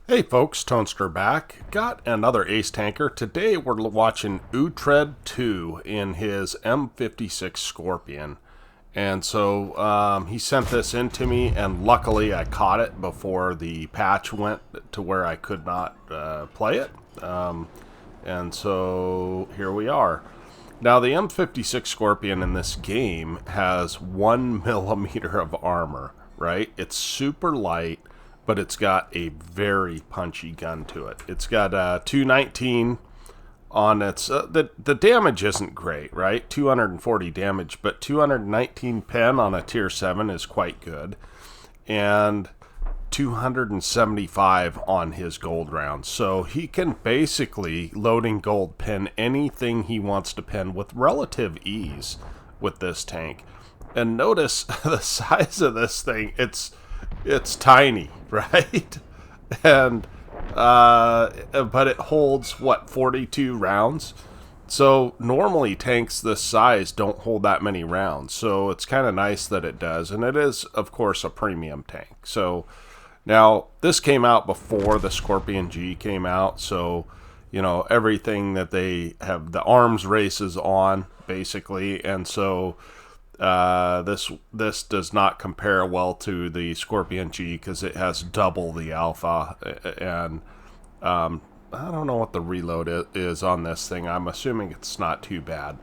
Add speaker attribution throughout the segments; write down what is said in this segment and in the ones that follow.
Speaker 1: Hey folks, Toaster back. Got another ace tanker. Today we're watching Uhtred2 in his M56 Scorpion. And so he sent this in to me, and luckily I caught it before the patch went to where I could not play it. And so here we are. Now the M56 Scorpion in this game has 1 millimeter of armor, right? It's super light, but it's got a very punchy gun to it. It's got 219 on its... the damage isn't great, right? 240 damage, but 219 pen on a tier 7 is quite good. And 275 on his gold rounds. So he can basically loading gold pin anything he wants to pin with relative ease with this tank. And notice the size of this thing. It's tiny, right? And but it holds what, 42 rounds. So normally tanks this size don't hold that many rounds. So it's kind of nice that it does, and it is of course a premium tank. So now this came out before the Scorpion G came out, so you know everything that they have, the arms races on basically, and so this does not compare well to the Scorpion G because it has double the alpha, and I don't know what the reload is on this thing. I'm assuming it's not too bad.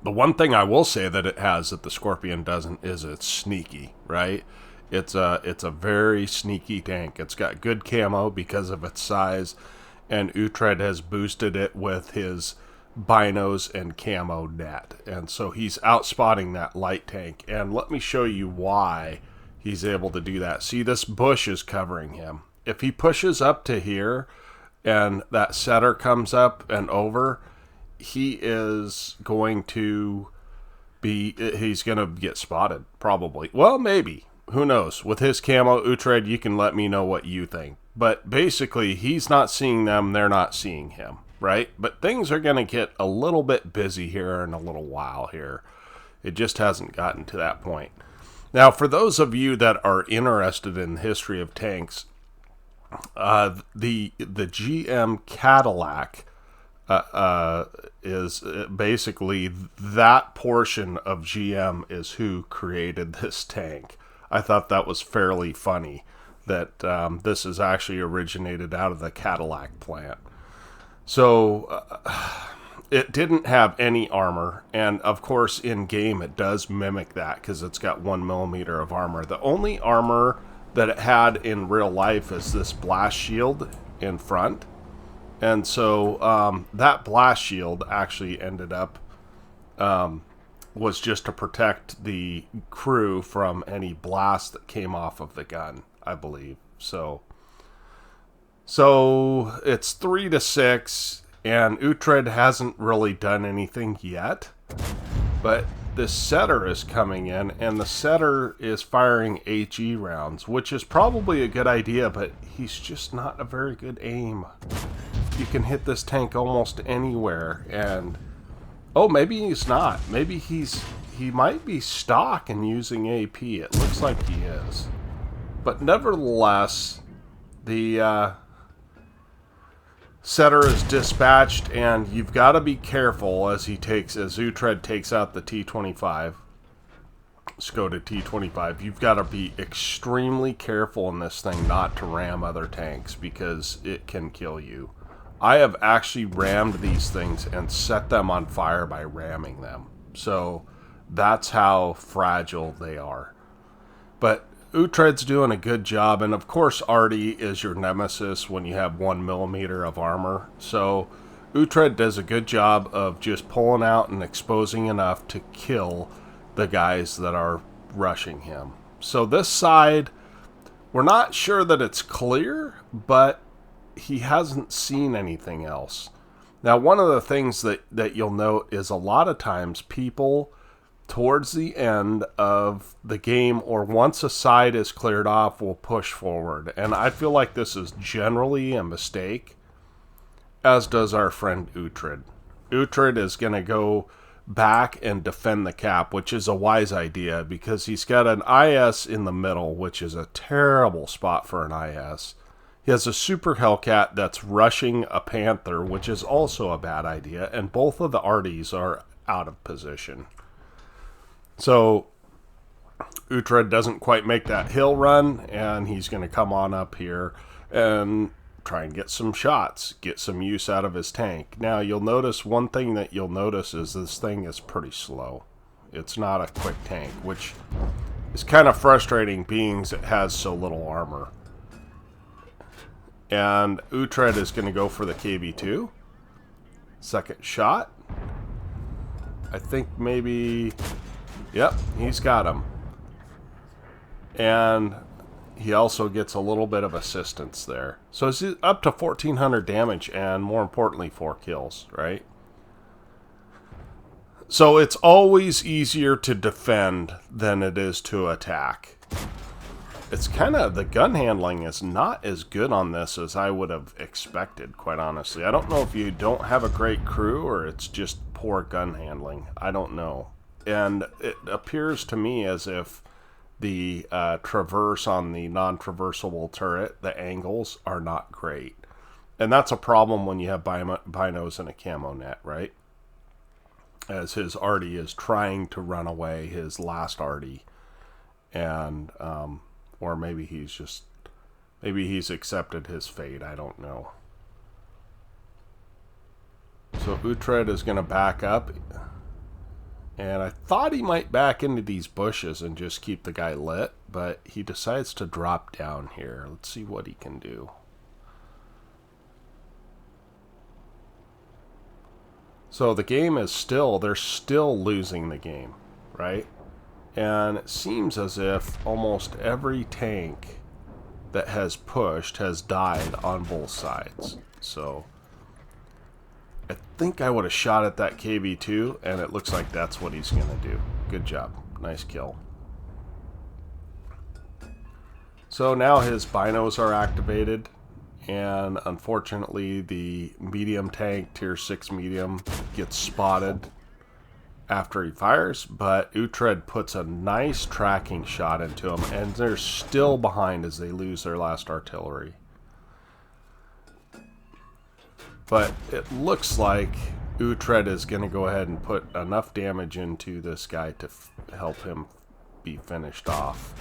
Speaker 1: The one thing I will say that it has that the Scorpion doesn't is it's sneaky, right? It's a very sneaky tank. It's got good camo because of its size, and Uhtred has boosted it with his binos and camo net, and so he's outspotting that light tank. And let me show you why he's able to do that. See, this bush is covering him. If he pushes up to here and that setter comes up and over, he is going to he's going to get spotted probably. Well, maybe, who knows? With his camo, Uhtred, you can let me know what you think. But basically, he's not seeing them, they're not seeing him, right? But things are going to get a little bit busy here in a little while here. It just hasn't gotten to that point. Now, for those of you that are interested in the history of tanks, the GM Cadillac is basically that portion of GM is who created this tank. I thought that was fairly funny that this is actually originated out of the Cadillac plant. So it didn't have any armor, and of course in game it does mimic that because it's got 1 millimeter of armor. The only armor that it had in real life is this blast shield in front, and so that blast shield actually ended up was just to protect the crew from any blast that came off of the gun, I believe. So it's 3-6, and Uhtred hasn't really done anything yet, but this setter is coming in, and the setter is firing HE rounds, which is probably a good idea, but he's just not a very good aim. You can hit this tank almost anywhere, and oh, maybe he's not. Maybe he might be stock and using AP. It looks like he is. But nevertheless, the setter is dispatched, and you've got to be careful as Uhtred takes out the T25. Let's go to T25. You've got to be extremely careful in this thing not to ram other tanks because it can kill you. I have actually rammed these things and set them on fire by ramming them. So that's how fragile they are. But Uhtred's doing a good job, and of course Artie is your nemesis when you have 1 millimeter of armor. So Uhtred does a good job of just pulling out and exposing enough to kill the guys that are rushing him. So this side, we're not sure that it's clear, but he hasn't seen anything else. Now, one of the things that you'll note is a lot of times people towards the end of the game, or once a side is cleared off, will push forward. And I feel like this is generally a mistake, as does our friend Uhtred. Uhtred is going to go back and defend the cap, which is a wise idea because he's got an IS in the middle, which is a terrible spot for an IS. He has a Super Hellcat that's rushing a Panther, which is also a bad idea, and both of the arties are out of position. So Uhtred doesn't quite make that hill run, and he's going to come on up here and try and get some shots, get some use out of his tank. Now, you'll notice one thing that you'll notice is this thing is pretty slow. It's not a quick tank, which is kind of frustrating being it has so little armor. And Uhtred is going to go for the KB2. Second shot. I think maybe... Yep, he's got him. And he also gets a little bit of assistance there. So it's up to 1,400 damage and, more importantly, 4 kills, right? So it's always easier to defend than it is to attack. It's kind of, the gun handling is not as good on this as I would have expected, quite honestly. I don't know if you don't have a great crew or it's just poor gun handling. I don't know. And it appears to me as if the traverse on the non-traversable turret, the angles are not great. And that's a problem when you have binos and a camo net, right? As his arty is trying to run away, his last arty. And, or maybe he's accepted his fate, I don't know. So Uhtred is going to back up. And I thought he might back into these bushes and just keep the guy lit, but he decides to drop down here. Let's see what he can do. So the game is still, they're still losing the game, right? And it seems as if almost every tank that has pushed has died on both sides. So I think I would have shot at that KB2, and it looks like that's what he's going to do. Good job. Nice kill. So now his binos are activated, and unfortunately the medium tank, tier 6 medium, gets spotted after he fires, but Uhtred puts a nice tracking shot into him, and they're still behind as they lose their last artillery. But it looks like Uhtred is going to go ahead and put enough damage into this guy to help him be finished off.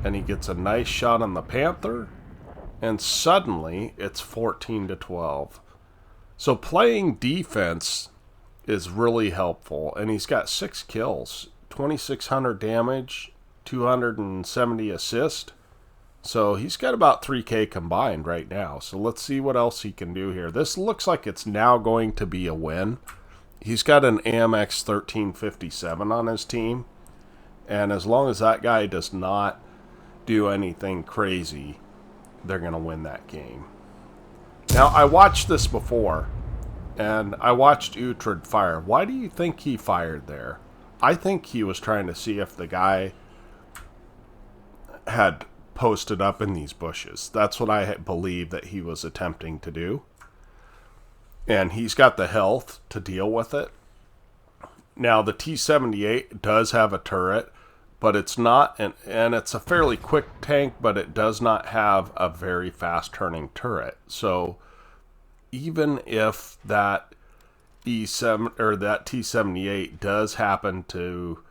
Speaker 1: And he gets a nice shot on the Panther, and suddenly it's 14-12. So playing defense is really helpful, and he's got 6 kills, 2,600 damage, 270 assist. So he's got about 3K combined right now. So let's see what else he can do here. This looks like it's now going to be a win. He's got an AMX 1357 on his team. And as long as that guy does not do anything crazy, they're going to win that game. Now, I watched this before, and I watched Uhtred fire. Why do you think he fired there? I think he was trying to see if the guy had posted up in these bushes. That's what I believe that he was attempting to do. And he's got the health to deal with it. Now, the T-78 does have a turret, but it's not, and it's a fairly quick tank, but it does not have a very fast-turning turret. So even if that E7 or that T-78 does happen to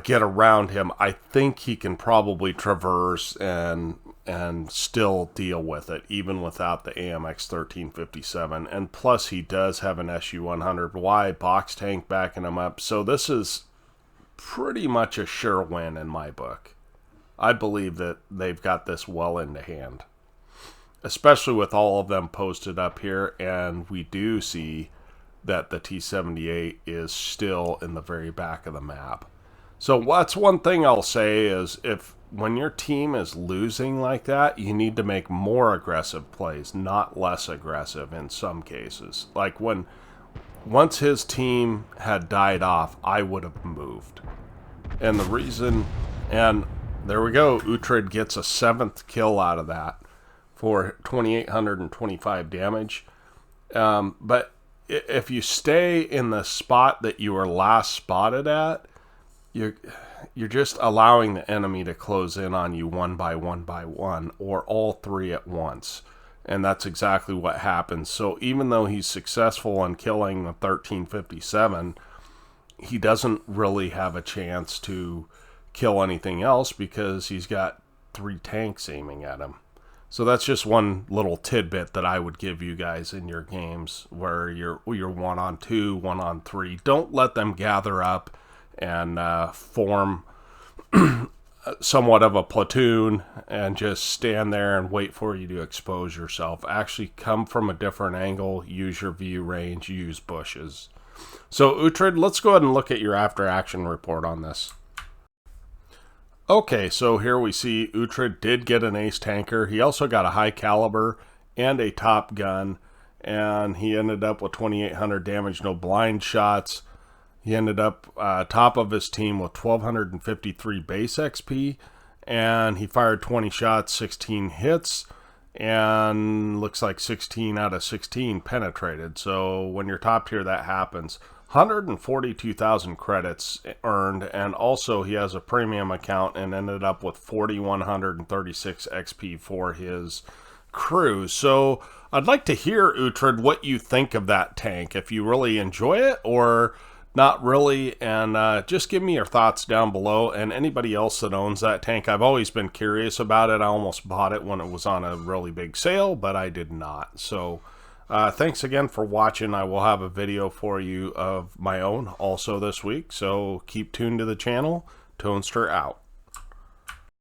Speaker 1: get around him, I think he can probably traverse and still deal with it, even without the AMX 1357. And plus, he does have an SU-100Y box tank backing him up. So this is pretty much a sure win in my book. I believe that they've got this well into hand, especially with all of them posted up here. And we do see that the T-78 is still in the very back of the map. So that's one thing I'll say is when your team is losing like that, you need to make more aggressive plays, not less aggressive in some cases. Like once his team had died off, I would have moved. And the reason, and there we go, Uhtred gets a 7th kill out of that for 2,825 damage. But if you stay in the spot that you were last spotted at, you're just allowing the enemy to close in on you one by one, or all three at once. And that's exactly what happens. So even though he's successful in killing the 1357, he doesn't really have a chance to kill anything else because he's got 3 tanks aiming at him. So that's just one little tidbit that I would give you guys in your games where you're 1-on-2, 1-on-3. Don't let them gather up and form somewhat of a platoon and just stand there and wait for you to expose yourself. Actually come from a different angle, use your view range, use bushes. So Uhtred, let's go ahead and look at your after action report on this. Okay, so here we see Uhtred did get an ace tanker. He also got a high caliber and a top gun, and he ended up with 2,800 damage, no blind shots. He ended up top of his team with 1,253 base XP, and he fired 20 shots, 16 hits, and looks like 16 out of 16 penetrated. So when you're top tier, that happens. 142,000 credits earned, and also he has a premium account and ended up with 4,136 XP for his crew. So I'd like to hear, Uhtred, what you think of that tank, if you really enjoy it or not really, and just give me your thoughts down below. And anybody else that owns that tank, I've always been curious about it. I almost bought it when it was on a really big sale, but I did not. So thanks again for watching. I will have a video for you of my own also this week, so keep tuned to the channel. Tonester out.